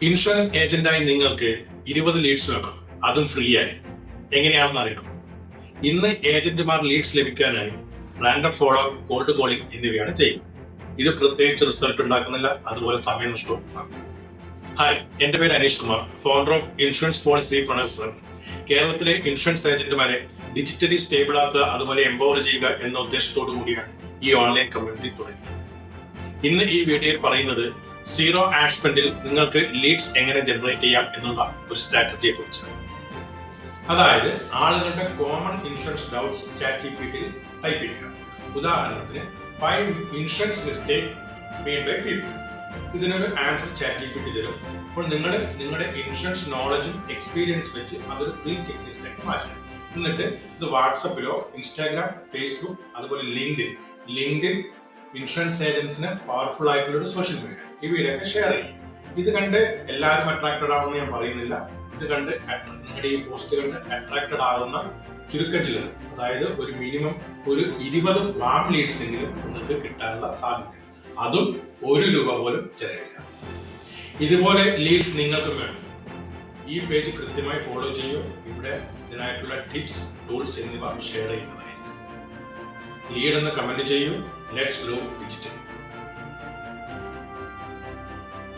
Insurance ഏജന്റായി നിങ്ങൾക്ക് 20 Leeds വെക്കാം, അതും ഫ്രീ ആയി. എങ്ങനെയാണെന്ന് അറിയണം. ഇന്ന് ഏജന്റുമാർ ലീഡ്സ് ലഭിക്കാനായി റാൻഡം ഫോളോ, കോൾഡ് കോളിംഗ് എന്നിവയാണ് ചെയ്യുന്നത്. ഇത് പ്രത്യേകിച്ച് റിസൾട്ട് ഉണ്ടാക്കുന്നില്ല, അതുപോലെ സമയനഷ്ടവും ഉണ്ടാക്കും. ഹായ്, എന്റെ പേര് Aneesh Kumar, founder of insurance policy പ്രൊണസർ. കേരളത്തിലെ ഇൻഷുറൻസ് ഏജന്റുമാരെ ഡിജിറ്റലി സ്റ്റേബിൾ ആക്കുക, അതുപോലെ എംപവർ ചെയ്യുക എന്ന ഉദ്ദേശത്തോടു കൂടിയാണ് ഈ ഓൺലൈൻ കമ്മ്യൂണിറ്റി തുടങ്ങിയത്. ഇന്ന് ഈ വീഡിയോയിൽ പറയുന്നത് സീറോ ആഡ് സ്പെൻഡിൽ നിങ്ങൾക്ക് ലീഡ്സ് എങ്ങനെ ജനറേറ്റ് ചെയ്യാം എന്നുള്ള ഒരു സ്ട്രാറ്റജിയെ കുറിച്ചാണ്. അതായത് ആളുകളുടെ common insurance doubts ChatGPT type ചെയ്യുക. ഉദാഹരണത്തിന് 5 insurance mistake made by people. ഇതിനൊരു ആൻസർ ChatGPT തരും. അപ്പോൾ നിങ്ങൾ നിങ്ങളുടെ ഇൻഷുറൻസ് നോളജും എക്സ്പീരിയൻസ് വെച്ച് അതൊരു ഫ്രീ ചെക്ക് ലിസ്റ്റ് ആക്കി മാറ്റുക. എന്നിട്ട് ഇത് വാട്സപ്പിലോ, ഇൻസ്റ്റാഗ്രാം, ഫേസ്ബുക്ക്, അതുപോലെ ലിങ്ക്ഡിൻ ഇൻഷുറൻസ് ഏജൻസിന് പവർഫുൾ ആയിട്ടുള്ള ഒരു സോഷ്യൽ മീഡിയ, ഇവയിലൊക്കെ ഷെയർ ചെയ്യും. ഇത് കണ്ട് എല്ലാവരും അട്രാക്റ്റഡ് ആവുമെന്ന് ഞാൻ പറയുന്നില്ല. ഇത് കണ്ട് നിങ്ങളുടെ ഈ പോസ്റ്റ് കണ്ട് അട്രാക്റ്റഡ് ആകുന്ന ചുരുക്കം ചിലർ, അതായത് ഒരു മിനിമം ഒരു 20 വാം ലീഡ്സ് എങ്കിലും നിങ്ങൾക്ക് കിട്ടാനുള്ള സാധ്യത, അതും ₹1 പോലും ചെലവില്ല. ഇതുപോലെ ലീഡ്സ് നിങ്ങൾക്കും വേണം. ഈ പേജ് കൃത്യമായി ഫോളോ ചെയ്യൂ. ഇവിടെ ഇതിനായിട്ടുള്ള ടിപ്സ്, ടൂൾസ് എന്നിവ ഷെയർ ചെയ്യുന്നതായിരിക്കും. ലീഡ് എന്ന് കമന്റ് ചെയ്യൂ. Let's grow digital.